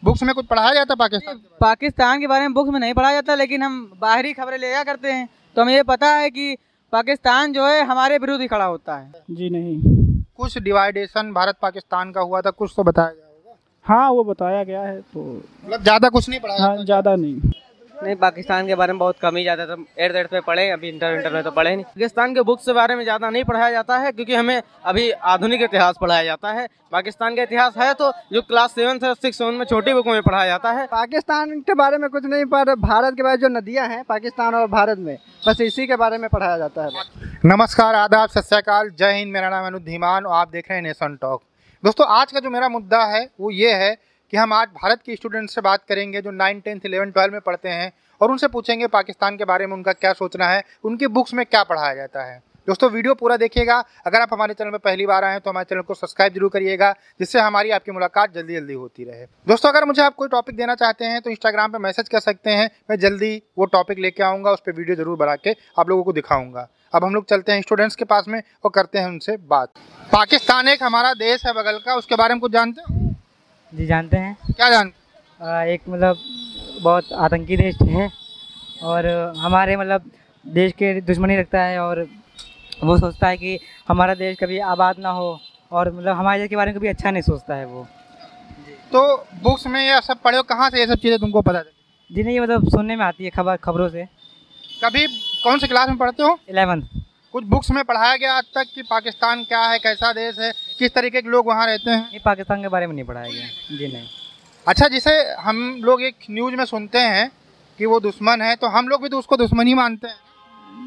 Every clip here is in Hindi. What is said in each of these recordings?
बुक्स में कुछ पढ़ाया जाता पाकिस्तान? पाकिस्तान के बारे में बुक्स में नहीं पढ़ाया जाता, लेकिन हम बाहरी खबरें लिया करते हैं तो हमें ये पता है कि पाकिस्तान जो है हमारे विरुद्ध ही खड़ा होता है। जी नहीं। कुछ डिवाइडेशन भारत पाकिस्तान का हुआ था, कुछ तो बताया गया होगा। हाँ वो बताया गया है, तो मतलब ज़्यादा कुछ नहीं पढ़ाया? हाँ ज़्यादा नहीं। नहीं, पाकिस्तान के बारे में बहुत कम ही जाता था। 8th पे पढ़े, अभी इंटर में तो पढ़े नहीं। पाकिस्तान के बुक्स के बारे में ज़्यादा नहीं पढ़ाया जाता है, क्योंकि हमें अभी आधुनिक इतिहास पढ़ाया जाता है। पाकिस्तान का इतिहास है तो जो क्लास 7 से 6 7 में छोटी बुकों में पढ़ाया जाता है। पाकिस्तान के बारे में कुछ नहीं, पर भारत के बारे में जो नदियाँ हैं पाकिस्तान और भारत में, बस इसी के बारे में पढ़ाया जाता है। नमस्कार, आदाब, सत श्री अकाल, जय हिंद। मेरा नाम है अनुज धीमान और आप देख रहे हैं नेशन टॉक। दोस्तों, आज का जो मेरा मुद्दा है वो ये है कि हम आज भारत के स्टूडेंट्स से बात करेंगे जो 9, 10, 11, 12 में पढ़ते हैं, और उनसे पूछेंगे पाकिस्तान के बारे में उनका क्या सोचना है, उनकी बुक्स में क्या पढ़ाया जाता है। दोस्तों, वीडियो पूरा देखिएगा। अगर आप हमारे चैनल में पहली बार आए हैं तो हमारे चैनल को सब्सक्राइब जरूर करिएगा, जिससे हमारी आपकी मुलाकात जल्दी जल्दी होती रहे। दोस्तों, अगर मुझे आप कोई टॉपिक देना चाहते हैं तो इंस्टाग्राम पे मैसेज कर सकते हैं, मैं जल्दी वो टॉपिक लेके आऊँगा, उस पर वीडियो जरूर बना के आप लोगों को दिखाऊँगा। अब हम लोग चलते हैं स्टूडेंट्स के पास में और करते हैं उनसे बात। पाकिस्तान एक हमारा देश है बगल का, उसके बारे में कुछ जानते हो? जी जानते हैं। क्या जानते? एक मतलब बहुत आतंकी देश है और हमारे मतलब देश के दुश्मनी रखता है, और वो सोचता है कि हमारा देश कभी आबाद ना हो, और मतलब हमारे देश के बारे में कभी अच्छा नहीं सोचता है वो। तो बुक्स में ये सब पढ़े हो, कहाँ से ये सब चीज़ें तुमको पता चली? जी नहीं, ये मतलब सुनने में आती है खबरों से। कभी कौन से क्लास में पढ़ते हो? 11th। कुछ बुक्स में पढ़ाया गया आज तक कि पाकिस्तान क्या है, कैसा देश है, किस तरीके के लोग वहाँ रहते हैं? नहीं, पाकिस्तान के बारे में नहीं पढ़ाया गया। जी नहीं। अच्छा, जिसे हम लोग एक न्यूज़ में सुनते हैं कि वो दुश्मन है, तो हम लोग भी तो उसको दुश्मन ही मानते हैं।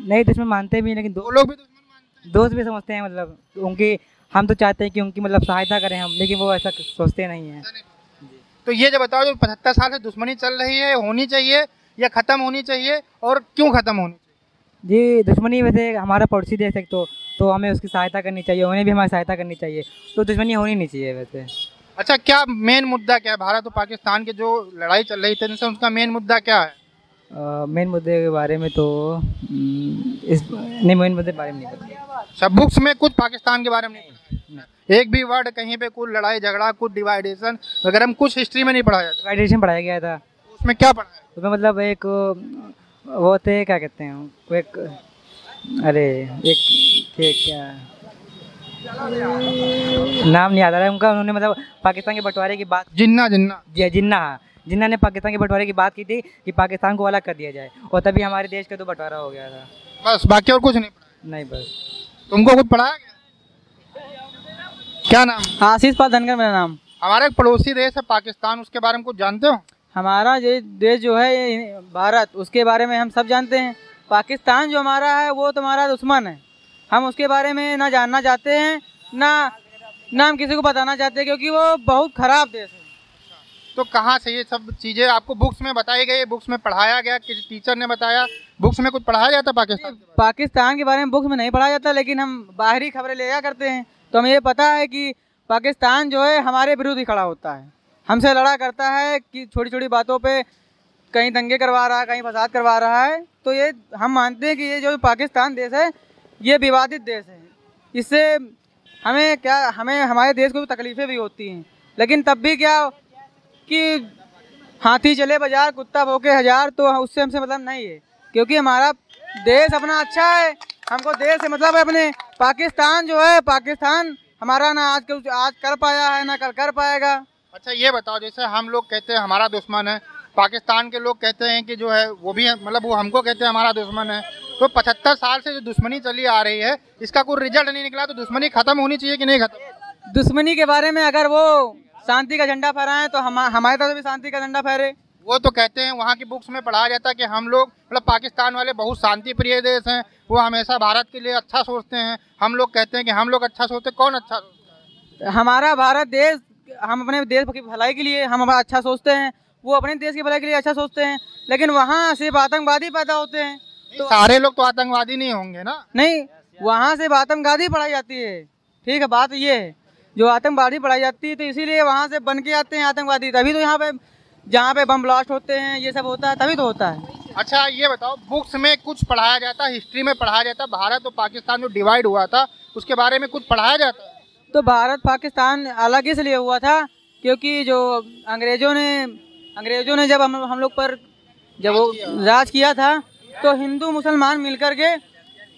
नहीं, दुश्मन मानते भी, लेकिन वो लोग भी दुश्मन मानते हैं, दोस्त भी समझते हैं। मतलब उनकी हम तो चाहते हैं कि उनकी मतलब सहायता करें हम, लेकिन वो ऐसा सोचते नहीं हैं। तो ये जो बताओ, जो 75 साल से दुश्मनी चल रही है, होनी चाहिए या ख़त्म होनी चाहिए, और क्यों ख़त्म होनी चाहिए? जी, दुश्मनी वैसे हमारा पड़ोसी देश है तो हमें उसकी सहायता करनी चाहिए, उन्हें भी हमारी सहायता करनी चाहिए, तो दुश्मनी होनी नहीं चाहिए वैसे। अच्छा, क्या मेन मुद्दा क्या है? भारत और पाकिस्तान की जो लड़ाई चल रही थी, उसका मेन मुद्दा क्या है? मेन मुद्दे के बारे में तो मेन मुद्दे के बारे में नहीं पता। सब बुक्स में कुछ पाकिस्तान के बारे में नहीं, एक भी वर्ड कहीं पे कुछ लड़ाई झगड़ा, कुछ डिवाइडेशन वगैरह में कुछ हिस्ट्री में नहीं पढ़ाया जाता? डिवाइडेशन पढ़ाया गया था। उसमें क्या पढ़ाया? उसमें मतलब एक वो थे, क्या कहते हैं वो, एक अरे एक थे, क्या नाम नहीं याद आ रहा है उनका। उन्होंने मतलब पाकिस्तान के बंटवारे की बात, जिन्ना जिन्ना ने पाकिस्तान के बंटवारे की बात की थी कि पाकिस्तान को अलग कर दिया जाए, और तभी हमारे देश का तो बंटवारा हो गया था। बस, बाकी और कुछ नहीं पढ़ाया? नहीं, बस। तुमको कुछ पढ़ाया गया? क्या नाम? आशीष पाल धनकर मेरा नाम। हमारा एक पड़ोसी देश है पाकिस्तान, उसके बारे में कुछ जानते हो? हमारा ये देश जो है ये भारत, उसके बारे में हम सब जानते हैं। पाकिस्तान जो हमारा है वो तो हमारा दुश्मन है, हम उसके बारे में ना जानना चाहते हैं, ना हम किसी को बताना चाहते हैं, क्योंकि वो बहुत ख़राब देश है। तो कहाँ से ये सब चीज़ें आपको बुक्स में बताई गई, बुक्स में पढ़ाया गया, किसी टीचर ने बताया? बुक्स में कुछ पढ़ाया जाता पाकिस्तान के बारे में बुक्स में नहीं पढ़ाया जाता, लेकिन हम बाहरी खबरें लिया करते हैं तो हमें ये पता है कि पाकिस्तान जो है हमारे विरुद्ध ही खड़ा होता है, हमसे लड़ा करता है कि छोटी छोटी बातों पे कहीं दंगे करवा रहा है, कहीं फसाद करवा रहा है। तो ये हम मानते हैं कि ये जो पाकिस्तान देश है ये विवादित देश है, इससे हमें हमारे देश को भी तकलीफ़ें भी होती हैं, लेकिन तब भी क्या कि हाथी चले बाजार कुत्ता भौंके हज़ार, तो उससे हमसे मतलब नहीं है, क्योंकि हमारा देश अपना अच्छा है, हमको देश से मतलब है अपने। पाकिस्तान जो है, पाकिस्तान हमारा ना आज कर पाया है ना कल कर पाएगा। अच्छा, ये बताओ, जैसे हम लोग कहते हैं हमारा दुश्मन है, पाकिस्तान के लोग कहते हैं कि जो है वो भी है, मतलब वो हमको कहते हैं हमारा दुश्मन है, तो 75 साल से जो दुश्मनी चली आ रही है, इसका कोई रिजल्ट नहीं निकला, तो दुश्मनी खत्म होनी चाहिए कि नहीं खत्म? दुश्मनी के बारे में अगर वो शांति का झंडा फहराएं तो हमारे तरफ भी शांति का झंडा फहरे। वो तो कहते हैं, वहाँ की बुक्स में पढ़ाया जाता है कि हम लोग मतलब पाकिस्तान वाले बहुत शांति प्रिय देश हैं, वो हमेशा भारत के लिए अच्छा सोचते हैं। हम लोग कहते हैं कि हम लोग अच्छा सोचते, कौन अच्छा सोचता है? हमारा भारत देश, हम अपने देश की भलाई के लिए हम अच्छा सोचते हैं, वो अपने देश की भलाई के लिए अच्छा सोचते हैं, लेकिन वहाँ सिर्फ आतंकवादी पैदा होते हैं। तो सारे लोग तो आतंकवादी नहीं होंगे ना? नहीं, वहाँ सिर्फ आतंकवादी पढ़ाई जाती है। ठीक है, बात ये है, जो आतंकवादी पढ़ाई जाती है तो इसीलिए वहाँ से बन के आते हैं आतंकवादी, तभी तो यहाँ पे जहाँ पे बम ब्लास्ट होते हैं ये सब होता है, तभी तो होता है। अच्छा, ये बताओ, बुक्स में कुछ पढ़ाया जाता, हिस्ट्री में पढ़ाया जाता, भारत और पाकिस्तान जो डिवाइड हुआ था उसके बारे में कुछ पढ़ाया जाता? तो भारत पाकिस्तान अलग इसलिए हुआ था क्योंकि जो अंग्रेज़ों ने जब हम लोग पर जब वो राज किया था तो हिंदू मुसलमान मिलकर के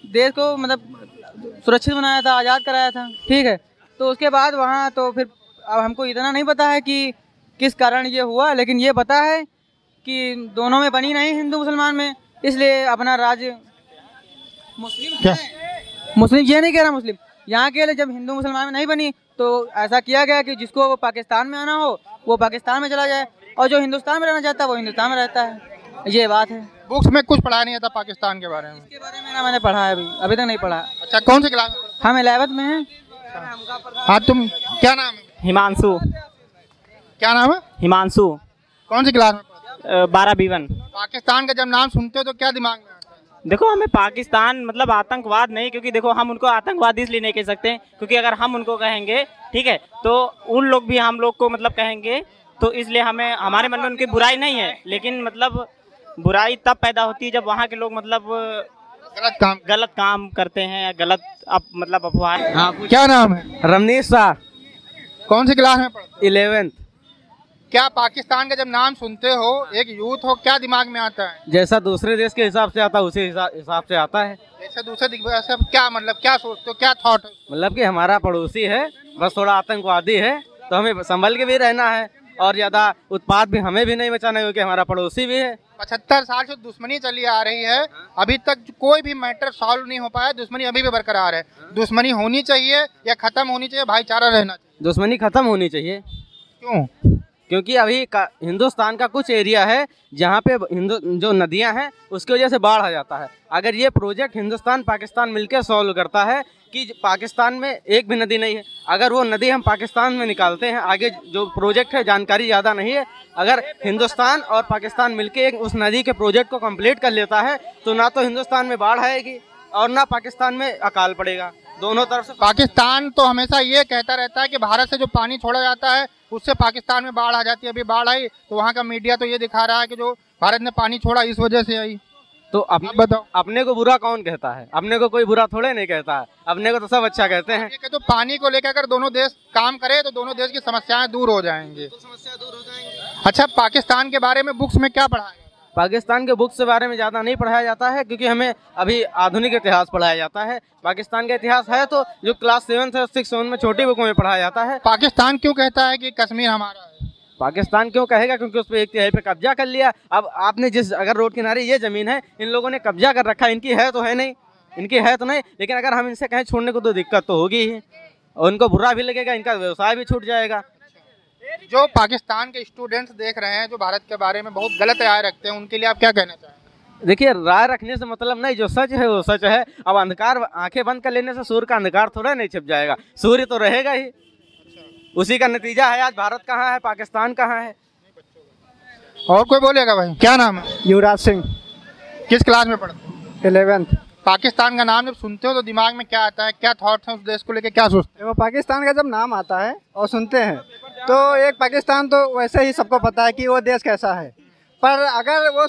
देश को मतलब सुरक्षित बनाया था, आज़ाद कराया था, ठीक है। तो उसके बाद वहाँ तो फिर अब हमको इतना नहीं पता है कि किस कारण ये हुआ, लेकिन ये पता है कि दोनों में बनी नहीं हिंदू मुसलमान में, इसलिए अपना राज्य मुस्लिम ये नहीं कह रहा, मुस्लिम यहाँ के लिए जब हिंदू मुसलमान में नहीं बनी तो ऐसा किया गया कि जिसको पाकिस्तान में आना हो वो पाकिस्तान में चला जाए और जो हिंदुस्तान में रहना चाहता है वो हिंदुस्तान में रहता है, ये बात है। बुक्स में कुछ पढ़ा नहीं आता पाकिस्तान के बारे में? इसके बारे में ना मैंने पढ़ा है, अभी तक नहीं पढ़ा। अच्छा, कौन सी क्लास में? हम 11th में हैं। हाँ, तुम क्या नाम है? हिमांशु। क्या नाम है? हिमांशु। कौन सी क्लास में? 12B1। पाकिस्तान का जब नाम सुनते हो तो क्या दिमाग में आता है? देखो, हमें पाकिस्तान मतलब आतंकवाद नहीं, क्योंकि देखो हम उनको आतंकवादी इसलिए नहीं कह सकते क्योंकि अगर हम उनको कहेंगे, ठीक है, तो उन लोग भी हम लोग को मतलब कहेंगे, तो इसलिए हमें हमारे मन में उनकी बुराई नहीं है, लेकिन मतलब बुराई तब पैदा होती है जब वहाँ के लोग मतलब गलत काम करते हैं या गलत मतलब अफवाह। हाँ, क्या नाम है? रमनीश शाह। कौन सी क्लास में पढ़ते? 11th। क्या पाकिस्तान का जब नाम सुनते हो, एक यूथ हो, क्या दिमाग में आता है? जैसा दूसरे देश के हिसाब से आता है उसी हिसाब से आता है। जैसे दूसरे ऐसा क्या मतलब क्या सोचते हो, क्या थॉट है? मतलब कि हमारा पड़ोसी है, बस थोड़ा आतंकवादी है, तो हमें संभल के भी रहना है और ज्यादा उत्पात भी हमें भी नहीं बचाना है क्योंकि हमारा पड़ोसी भी है। 75 साल से दुश्मनी चली आ रही है, अभी तक कोई भी मैटर सॉल्व नहीं हो पाया, दुश्मनी अभी भी बरकरार है। दुश्मनी होनी चाहिए या खत्म होनी चाहिए, भाईचारा रहना चाहिए? दुश्मनी खत्म होनी चाहिए। क्यों? क्योंकि अभी हिंदुस्तान का कुछ एरिया है जहाँ पे जो नदियाँ हैं उसकी वजह से बाढ़ आ जाता है। अगर ये प्रोजेक्ट हिंदुस्तान पाकिस्तान मिलकर सॉल्व करता है कि पाकिस्तान में एक भी नदी नहीं है, अगर वो नदी हम पाकिस्तान में निकालते हैं, आगे जो प्रोजेक्ट है जानकारी ज़्यादा नहीं है, अगर हिंदुस्तान और पाकिस्तान मिलकर उस नदी के प्रोजेक्ट को कंप्लीट कर लेता है तो ना तो हिंदुस्तान में बाढ़ आएगी और ना पाकिस्तान में अकाल पड़ेगा, दोनों तरफ से। पाकिस्तान तो हमेशा ये कहता रहता है कि भारत से जो पानी छोड़ा जाता है उससे पाकिस्तान में बाढ़ आ जाती है। अभी बाढ़ आई तो वहाँ का मीडिया तो ये दिखा रहा है कि जो भारत ने पानी छोड़ा इस वजह से आई। तो बताओ, अपने को बुरा कौन कहता है? अपने को कोई बुरा थोड़े नहीं कहता है, अपने को तो सब अच्छा कहते हैं। तो पानी को लेकर अगर दोनों देश काम करे तो दोनों देश की समस्याएं दूर हो जाएंगी। अच्छा, पाकिस्तान के बारे में बुक्स में क्या पढ़ा है? पाकिस्तान के बुक्स के बारे में ज़्यादा नहीं पढ़ाया जाता है क्योंकि हमें अभी आधुनिक इतिहास पढ़ाया जाता है। पाकिस्तान का इतिहास है तो जो क्लास 7 और 6 में छोटी बुकों में पढ़ाया जाता है। पाकिस्तान क्यों कहता है कि कश्मीर हमारा है? पाकिस्तान क्यों कहेगा? क्योंकि उस पर एक तिहाई पे कब्जा कर लिया। अब आपने अगर रोड किनारे ये ज़मीन है, इन लोगों ने कब्जा कर रखा है, इनकी है तो है नहीं, इनकी है तो नहीं, लेकिन अगर हम इनसे कहें छोड़ने को तो दिक्कत तो होगी ही और उनको बुरा भी लगेगा, इनका व्यवसाय भी छूट जाएगा। जो पाकिस्तान के स्टूडेंट्स देख रहे हैं जो भारत के बारे में बहुत गलत राय रखते हैं, उनके लिए आप क्या कहना चाहेंगे? देखिए, राय रखने से मतलब नहीं, जो सच है वो सच है। अब अंधकार आंखें बंद कर लेने से सूर्य का अंधकार थोड़ा नहीं छिप जाएगा, सूर्य तो रहेगा ही। उसी का नतीजा है आज भारत कहाँ है, पाकिस्तान कहाँ है। और कोई बोलेगा भाई? क्या नाम है? युवराज सिंह। किस क्लास में पढ़ते हो? 11th। पाकिस्तान का नाम जब सुनते हो तो दिमाग में क्या आता है, क्या थॉट्स हैं उस देश को लेकर, क्या सोचते वो पाकिस्तान का जब नाम आता है और सुनते हैं तो एक पाकिस्तान तो वैसे ही सबको पता है कि वो देश कैसा है, पर अगर वो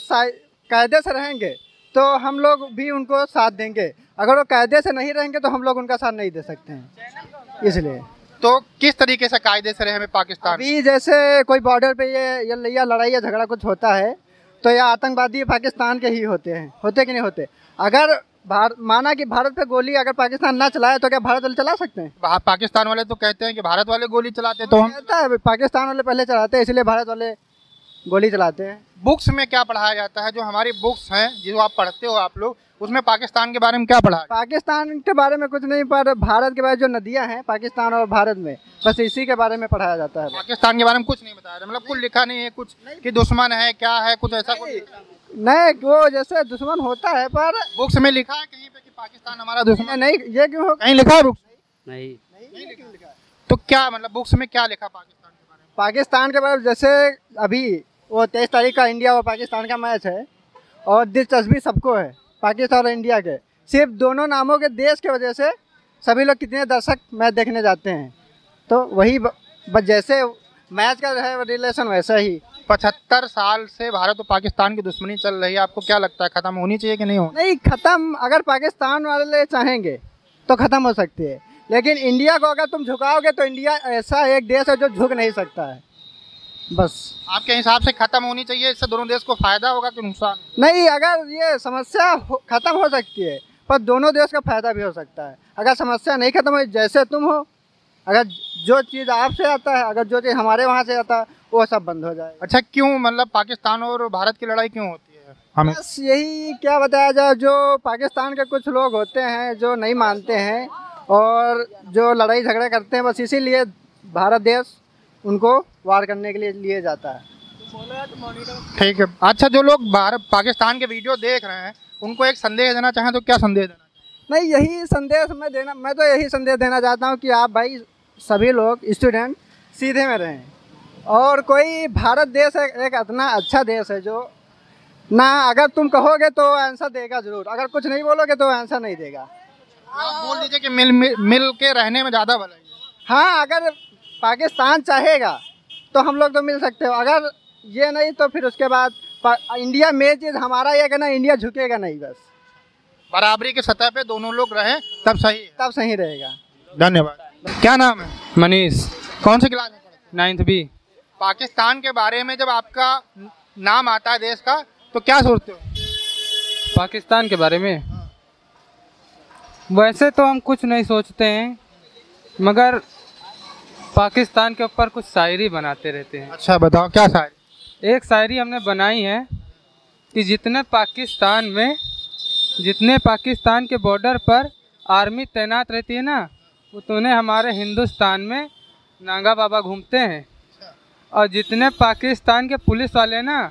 कायदे से रहेंगे तो हम लोग भी उनको साथ देंगे, अगर वो कायदे से नहीं रहेंगे तो हम लोग उनका साथ नहीं दे सकते हैं। इसलिए तो किस तरीके से कायदे से रहे हमें पाकिस्तान? अभी जैसे कोई बॉर्डर पे ये लड़ाई या झगड़ा कुछ होता है तो ये आतंकवादी पाकिस्तान के ही होते हैं, होते कि नहीं होते? अगर माना कि भारत पे गोली अगर पाकिस्तान ना चलाए तो क्या भारत वाले चला सकते हैं? पाकिस्तान वाले तो कहते हैं कि भारत वाले गोली चलाते, तो हम कहता है पाकिस्तान वाले पहले चलाते हैं इसलिए भारत वाले गोली चलाते हैं। बुक्स में क्या पढ़ाया जाता है? जो हमारी बुक्स हैं जो आप पढ़ते हो आप लोग, उसमें पाकिस्तान के बारे में क्या पढ़ा? पाकिस्तान के बारे में कुछ नहीं, पर भारत के बारे में जो नदियां हैं पाकिस्तान और भारत में, बस इसी के बारे में पढ़ाया जाता है। पाकिस्तान के बारे में कुछ नहीं बताया, मतलब कुछ लिखा नहीं है कुछ कि दुश्मन है क्या है, कुछ ऐसा कुछ नहीं। वो जैसे दुश्मन होता है पर बुक्स में लिखा है कहीं पे कि पाकिस्तान हमारा दुश्मन नहीं, ये क्यों हो? कहीं लिखा है बुक्स? नहीं। तो क्या मतलब बुक्स में क्या लिखा पाकिस्तान के बारे में? पाकिस्तान के बारे में जैसे अभी वो 23 तारीख का इंडिया और पाकिस्तान का मैच है और दिलचस्पी सबको है पाकिस्तान और इंडिया के, सिर्फ दोनों नामों के देश की वजह से सभी लोग कितने दर्शक मैच देखने जाते हैं। तो वही जैसे मैच का है रिलेशन वैसा ही 75 साल से भारत और पाकिस्तान की दुश्मनी चल रही है, आपको क्या लगता है खत्म होनी चाहिए कि नहीं हो? नहीं, खत्म अगर पाकिस्तान वाले चाहेंगे तो खत्म हो सकती है, लेकिन इंडिया को अगर तुम झुकाओगे तो इंडिया ऐसा एक देश है जो झुक नहीं सकता है। बस आपके हिसाब से खत्म होनी चाहिए, इससे दोनों देश को फायदा होगा कि नुकसान? नहीं, अगर ये समस्या खत्म हो सकती है पर दोनों देश का फायदा भी हो सकता है। अगर समस्या नहीं खत्म हो, जैसे तुम हो, अगर जो चीज़ आपसे आता है, अगर जो चीज़ हमारे वहाँ से आता है, वो सब बंद हो जाए। अच्छा, क्यों मतलब पाकिस्तान और भारत की लड़ाई क्यों होती है हमें? बस यही क्या बताया जाए, जो पाकिस्तान के कुछ लोग होते हैं जो नहीं मानते हैं और जो लड़ाई झगड़ा करते हैं, बस इसीलिए भारत देश उनको वार करने के लिए जाता है। ठीक है। अच्छा, जो लोग भारत पाकिस्तान के वीडियो देख रहे हैं उनको एक संदेश देना चाहें तो क्या संदेश देना? नहीं, यही संदेश मैं तो यही संदेश देना चाहता हूँ कि आप भाई सभी लोग स्टूडेंट सीधे में रहें। और कोई भारत देश एक इतना अच्छा देश है जो ना अगर तुम कहोगे तो आंसर देगा ज़रूर, अगर कुछ नहीं बोलोगे तो आंसर नहीं देगा। आप बोल दीजिए कि मिल के रहने में ज़्यादा भलाई है। हाँ, अगर पाकिस्तान चाहेगा तो हम लोग तो मिल सकते हो, अगर ये नहीं तो फिर उसके बाद इंडिया में चीज़ हमारा ये कहना, इंडिया झुकेगा नहीं। बस बराबरी के सतह पे दोनों लोग रहें तब सही है। तब सही रहेगा। धन्यवाद। क्या नाम है? मनीष, कौन सी क्लास में पढ़ते हैं? 9th B। पाकिस्तान के बारे में जब आपका नाम आता है देश का तो क्या सोचते हो? पाकिस्तान के बारे में वैसे तो हम कुछ नहीं सोचते हैं, मगर पाकिस्तान के ऊपर कुछ शायरी बनाते रहते हैं। अच्छा, बताओ क्या शायरी? एक शायरी हमने बनाई है कि जितने पाकिस्तान के बॉर्डर पर आर्मी तैनात रहती है ना, उतने हमारे हिंदुस्तान में नागा बाबा घूमते हैं। और जितने पाकिस्तान के पुलिस वाले ना,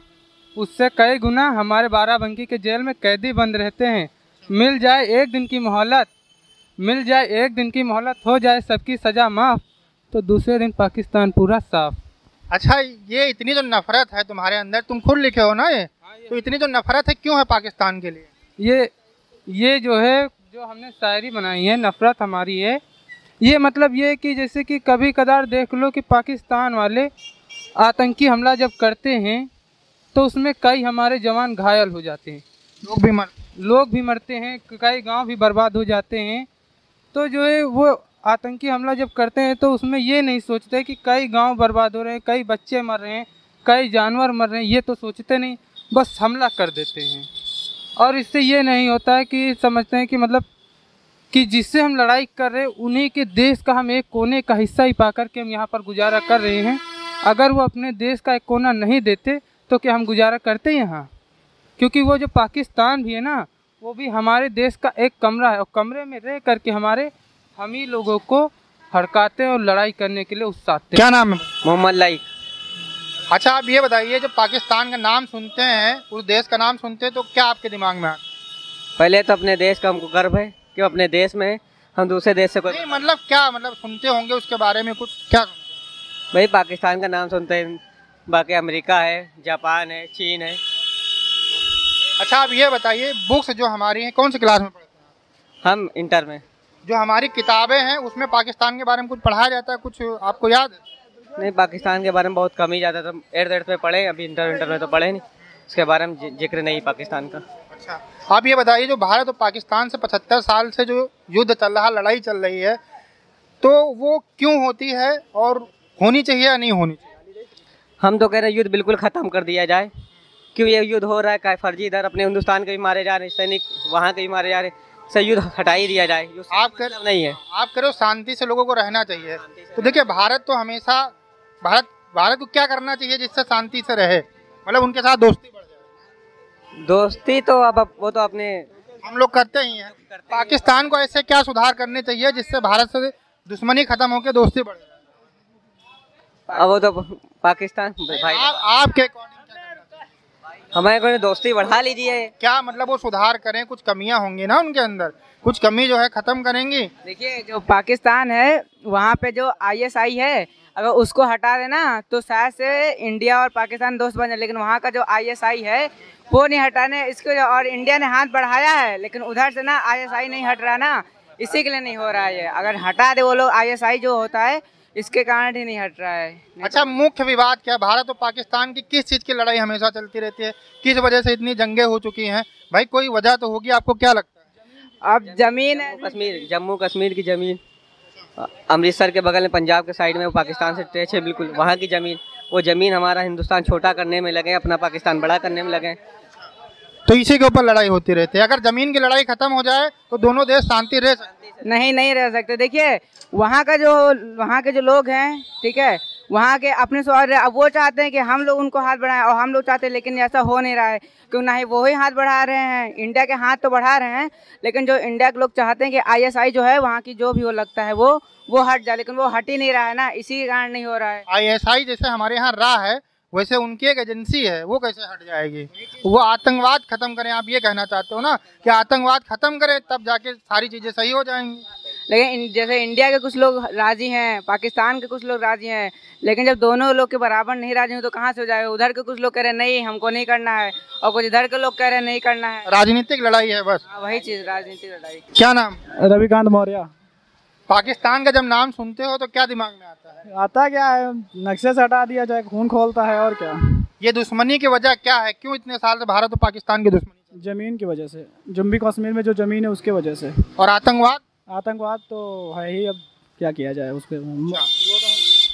उससे कई गुना हमारे बाराबंकी के जेल में कैदी बंद रहते हैं। मिल जाए एक दिन की मोहलत हो जाए सबकी सज़ा माफ़, तो दूसरे दिन पाकिस्तान पूरा साफ। अच्छा, ये इतनी जो नफरत है तुम्हारे अंदर, तुम खुद लिखे हो ना ये, तो इतनी जो नफरत है क्यों है पाकिस्तान के लिए? ये जो है, जो हमने शायरी बनाई है, नफरत हमारी है। ये मतलब ये कि जैसे कि कभी कदार देख लो कि पाकिस्तान वाले आतंकी हमला जब करते हैं तो उसमें कई हमारे जवान घायल हो जाते हैं, लोग भी मरते हैं, कई गांव भी बर्बाद हो जाते हैं। तो जो है वो आतंकी हमला जब करते हैं तो उसमें ये नहीं सोचते कि कई गांव बर्बाद हो रहे हैं, कई बच्चे मर रहे हैं, कई जानवर मर रहे हैं, ये तो सोचते नहीं, बस हमला कर देते हैं। और इससे ये नहीं होता है कि समझते हैं कि मतलब कि जिससे हम लड़ाई कर रहे हैं उन्हीं के देश का हम एक कोने का हिस्सा ही पा कर के हम यहाँ पर गुजारा कर रहे हैं। अगर वो अपने देश का एक कोना नहीं देते तो क्या हम गुजारा करते यहाँ? क्योंकि वो जो पाकिस्तान भी है ना, वो भी हमारे देश का एक कमरा है, और कमरे में रह करके हम ही लोगों को हड़काते और लड़ाई करने के लिए उकसाते। क्या नाम है? मोहम्मद लाइक। अच्छा, आप ये बताइए, जब पाकिस्तान का नाम सुनते हैं, उस देश का नाम सुनते हैं, तो क्या आपके दिमाग में आता है? पहले तो अपने देश का हमको गर्व है कि अपने देश में हम दूसरे देश से कोई नहीं, मतलब क्या मतलब सुनते होंगे उसके बारे में कुछ, क्या? भाई पाकिस्तान का नाम सुनते हैं, बाकी अमेरिका है, जापान है, चीन है। अच्छा, आप ये बताइए, बुक्स जो हमारी हैं कौन सी क्लास में पढ़ते हैं? हम इंटर में। जो हमारी किताबें हैं उसमें पाकिस्तान के बारे में कुछ पढ़ाया जाता है, कुछ आपको याद है? नहीं, पाकिस्तान के बारे में बहुत कम ही जाता था। 8th में पढ़े, अभी इंटर में तो पढ़े नहीं, उसके बारे में जिक्र नहीं पाकिस्तान का। अच्छा, आप ये बताइए, जो भारत और पाकिस्तान से 75 साल से जो युद्ध चल रहा, लड़ाई चल रही है, तो वो क्यों होती है और होनी चाहिए या नहीं होनी चाहिए? हम तो कह रहे हैं युद्ध बिल्कुल ख़त्म कर दिया जाए। क्यों ये युद्ध हो रहा है, क्या फर्जी, इधर अपने हिंदुस्तान के भी मारे जा रहे हैं सैनिक, वहाँ के भी मारे जा रहे हैं, से युद्ध हटा ही दिया जाए। आप नहीं है, आप करो शांति से लोगों को रहना चाहिए। तो देखिए, भारत तो हमेशा भारत को क्या करना चाहिए जिससे शांति से रहे, मतलब उनके साथ दोस्ती बढ़ जाए। दोस्ती तो अब वो तो अपने हम लोग करते ही हैं। पाकिस्तान को ऐसे क्या सुधार करने चाहिए जिससे भारत से दुश्मनी खत्म होकर दोस्ती बढ़ जाए? अब वो तो पाकिस्तान भाई, आपके अकॉर्डिंग क्या करना चाहिए? हमारे को दोस्ती बढ़ा लीजिए। क्या मतलब वो सुधार करें? कुछ कमियां होंगी ना उनके अंदर, कुछ कमी जो है खत्म करेंगी। देखिए, जो पाकिस्तान है वहाँ पे जो ISI है, अगर उसको हटा देना तो शायद से इंडिया और पाकिस्तान दोस्त बन जाए, लेकिन वहाँ का जो ISI है वो नहीं हटाने इसको, और इंडिया ने हाथ बढ़ाया है लेकिन उधर से ना ISI नहीं हट रहा ना, इसी के लिए नहीं हो रहा है। अगर हटा दे वो लोग ISI जो होता है, इसके कारण ही नहीं हट रहा है। अच्छा, मुख्य विवाद क्या? भारत और पाकिस्तान की किस चीज़ की लड़ाई हमेशा चलती रहती है? किस वजह से इतनी जंगें हो चुकी हैं? भाई कोई वजह तो होगी, आपको क्या लगता है? अब जमीन है, कश्मीर, जम्मू कश्मीर की जमीन। अमृतसर के बगल में पंजाब के साइड में वो पाकिस्तान से टच है बिल्कुल, वहाँ की ज़मीन, वो ज़मीन हमारा हिंदुस्तान छोटा करने में लगे, अपना पाकिस्तान बड़ा करने में लगे। तो इसी के ऊपर लड़ाई होती रहती है। अगर जमीन की लड़ाई खत्म हो जाए तो दोनों देश शांति रह सकते हैं। नहीं रह सकते। देखिए वहाँ के जो लोग हैं, ठीक है, वहाँ के अपने स्वार्थ, अब वो चाहते हैं कि हम लोग उनको हाथ बढ़ाएं और हम लोग चाहते हैं, लेकिन ऐसा हो नहीं रहा है। क्यों ना ही वो ही हाथ बढ़ा रहे हैं, इंडिया के हाथ तो बढ़ा रहे हैं, लेकिन जो इंडिया के लोग चाहते हैं कि ISI जो है वहाँ की जो भी वो लगता है वो हट जाए, लेकिन वो हट ही नहीं रहा है ना, इसी के कारण नहीं हो रहा है। ISI जैसे हमारे यहाँ रहा है, वैसे उनकी एक एजेंसी है, वो कैसे हट जाएगी? वो आतंकवाद खत्म करें, आप ये कहना चाहते हो ना कि आतंकवाद खत्म करें तब जाके सारी चीजें सही हो जाएंगी। लेकिन जैसे इंडिया के कुछ लोग राजी हैं, पाकिस्तान के कुछ लोग राजी हैं, लेकिन जब दोनों लोग के बराबर नहीं राजी हो तो कहाँ से हो जाएगा? उधर के कुछ लोग कह रहे हैं नहीं हमको नहीं करना है, और कुछ इधर के लोग कह रहे हैं नहीं करना है। राजनीतिक लड़ाई है बस। वही चीज, राजनीतिक लड़ाई। क्या नाम? रविकांत मौर्य। पाकिस्तान का जब नाम सुनते हो तो क्या दिमाग में आता है? आता क्या है, नक्शे से हटा दिया जाए, खून खोलता है और क्या। ये दुश्मनी की वजह क्या है? क्यों इतने साल से भारत और पाकिस्तान की दुश्मनी? जमीन की वजह से, जम्मू कश्मीर में जो जमीन है उसके वजह से। और आतंकवाद? आतंकवाद तो है ही, अब क्या किया जाए उस पर।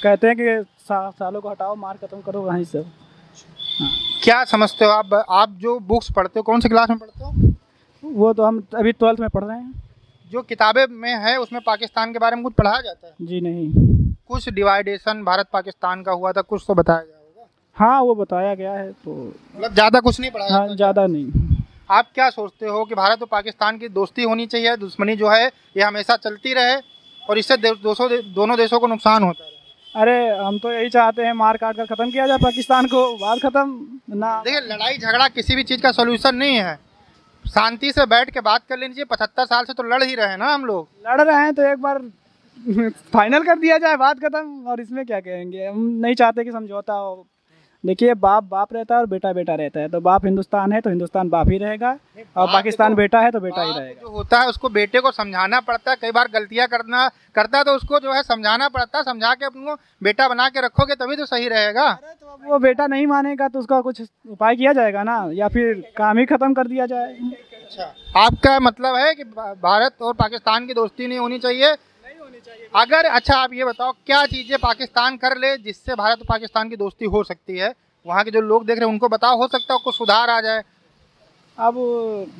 कहते हैं कि सालों को हटाओ, मार खत्म करो, वहीं से। क्या समझते हो आप जो बुक्स पढ़ते हो, कौन सी क्लास में पढ़ते हो? वो तो हम अभी 12th में पढ़ रहे हैं। जो किताबें में है उसमें पाकिस्तान के बारे में कुछ पढ़ाया जाता है? जी नहीं। कुछ डिवाइडेशन भारत पाकिस्तान का हुआ था, कुछ तो बताया गया होगा। हाँ वो बताया गया है, तो मतलब ज़्यादा कुछ नहीं पढ़ाया? हाँ ज़्यादा नहीं। आप क्या सोचते हो कि भारत और पाकिस्तान की दोस्ती होनी चाहिए, दुश्मनी जो है ये हमेशा चलती रहे और इससे दोनों देशों को नुकसान होता है? अरे हम तो यही चाहते हैं, मार काट कर ख़त्म किया जाए पाकिस्तान को, बात ख़त्म ना। देखिए लड़ाई झगड़ा किसी भी चीज़ का सोल्यूशन नहीं है, शांति से बैठ के बात कर लेनी चाहिए। 75 साल से तो लड़ ही रहे हैं ना हम लोग। लड़ रहे हैं तो एक बार फाइनल कर दिया जाए, बात खत्म। और इसमें क्या कहेंगे, हम नहीं चाहते कि समझौता हो। देखिए बाप रहता है और बेटा रहता है, तो बाप हिंदुस्तान है तो हिंदुस्तान बाप ही रहेगा, और पाकिस्तान बेटा है तो बेटा ही रहेगा। जो होता है उसको बेटे को समझाना पड़ता है, कई बार गलतियां करता है तो उसको जो है समझाना पड़ता है, समझा के अपने बेटा बना के रखोगे तभी तो सही रहेगा। तो वो बेटा नहीं मानेगा तो उसका कुछ उपाय किया जाएगा ना, या फिर काम ही खत्म कर दिया जाए। अच्छा, आपका मतलब है कि भारत और पाकिस्तान की दोस्ती नहीं होनी चाहिए? अगर अच्छा आप ये बताओ क्या चीज़ें पाकिस्तान कर ले जिससे भारत और पाकिस्तान की दोस्ती हो सकती है? वहाँ के जो लोग देख रहे हैं उनको बताओ, हो सकता है कुछ सुधार आ जाए। अब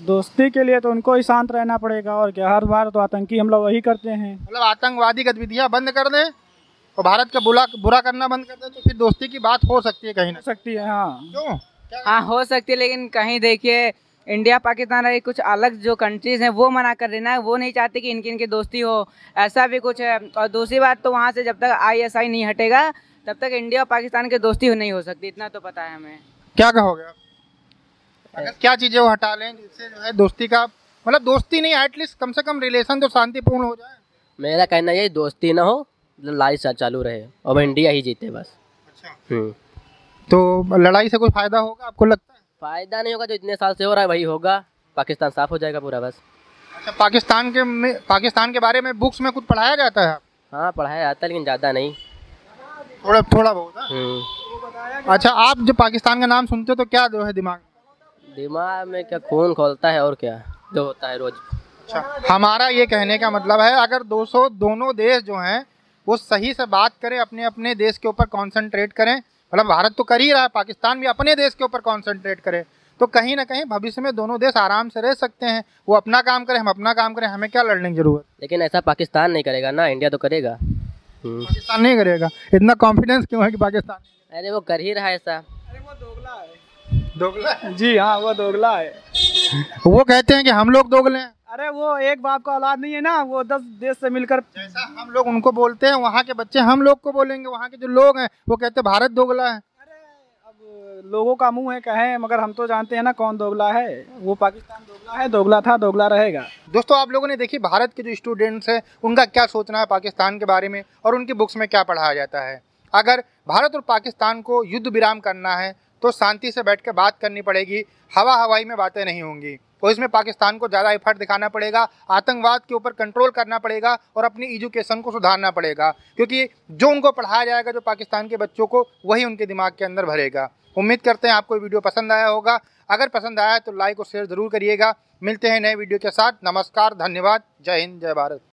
दोस्ती के लिए तो उनको ही शांत रहना पड़ेगा, और क्या। हर बार तो आतंकी हमला वही करते हैं। मतलब आतंकवादी गतिविधियाँ बंद कर दें और भारत का बुरा करना बंद कर दें तो फिर दोस्ती की बात हो सकती है, कहीं ना सकती है। हाँ क्यों? हाँ हो सकती है, लेकिन कहीं देखिए इंडिया पाकिस्तान और कुछ अलग जो कंट्रीज हैं वो मना कर देना है, वो नहीं चाहते कि इनकी दोस्ती हो, ऐसा भी कुछ है। और दूसरी बात तो वहाँ से जब तक ISI नहीं हटेगा तब तक इंडिया और पाकिस्तान की दोस्ती नहीं हो सकती, इतना तो पता है हमें। क्या कहोगे आप? अगर क्या चीज़ें वो हटा लें जिससे जो है दोस्ती का, मतलब दोस्ती नहीं, एटलीस्ट कम से कम रिलेशन तो शांतिपूर्ण हो जाए। मेरा कहना यही, दोस्ती ना हो, लड़ाई चालू रहे और इंडिया ही जीते बस। अच्छा, तो लड़ाई से कोई फायदा होगा आपको लगता है? फायदा नहीं होगा, जो इतने साल से हो रहा है वही होगा, पाकिस्तान साफ हो जाएगा पूरा बस। अच्छा, पाकिस्तान के बारे में बुक्स में कुछ पढ़ाया जाता है? हाँ पढ़ाया जाता है, लेकिन ज़्यादा नहीं, थोड़ा बहुत। अच्छा, आप जब पाकिस्तान का नाम सुनते हो तो क्या जो है दिमाग में क्या, खून खोलता है और क्या जो होता है रोज। अच्छा, हमारा ये कहने का मतलब है अगर दोनों देश जो हैं वो सही से बात करें, अपने अपने देश के ऊपर कॉन्सेंट्रेट करें, मतलब भारत तो कर ही रहा है, पाकिस्तान भी अपने देश के ऊपर कॉन्सेंट्रेट करे, तो कहीं ना कहीं भविष्य में दोनों देश आराम से रह सकते हैं। वो अपना काम करें, हम अपना काम करें, हमें क्या लड़ने की जरूरत। लेकिन ऐसा पाकिस्तान नहीं करेगा ना, इंडिया तो करेगा। पाकिस्तान नहीं करेगा? इतना कॉन्फिडेंस क्यों है कि पाकिस्तान? अरे वो कर ही रहा है ऐसा। अरे वो दोगला है। दोगला? जी हाँ, वो दोगला है। वो कहते हैं कि हम लोग दोगले हैं। अरे वो एक बाप का औलाद नहीं है ना, वो 10 देश से मिलकर। जैसा हम लोग उनको बोलते हैं, वहाँ के बच्चे हम लोग को बोलेंगे, वहाँ के जो लोग हैं वो कहते हैं भारत दोगला है। अरे अब लोगों का मुंह है कहें, मगर हम तो जानते हैं ना कौन दोगला है। वो पाकिस्तान दोगला है, दोगला था, दोगला रहेगा। दोस्तों आप लोगों ने देखी भारत के जो स्टूडेंट्स हैं उनका क्या सोचना है पाकिस्तान के बारे में और उनकी बुक्स में क्या पढ़ाया जाता है। अगर भारत और पाकिस्तान को युद्ध विराम करना है तो शांति से बैठ कर बात करनी पड़ेगी, हवाई में बातें नहीं होंगी। तो इसमें पाकिस्तान को ज़्यादा एफर्ट दिखाना पड़ेगा, आतंकवाद के ऊपर कंट्रोल करना पड़ेगा और अपनी एजुकेशन को सुधारना पड़ेगा, क्योंकि जो उनको पढ़ाया जाएगा जो पाकिस्तान के बच्चों को, वही उनके दिमाग के अंदर भरेगा। उम्मीद करते हैं आपको वीडियो पसंद आया होगा। अगर पसंद आया तो लाइक और शेयर ज़रूर करिएगा। मिलते हैं नए वीडियो के साथ। नमस्कार, धन्यवाद, जय हिंद, जय भारत।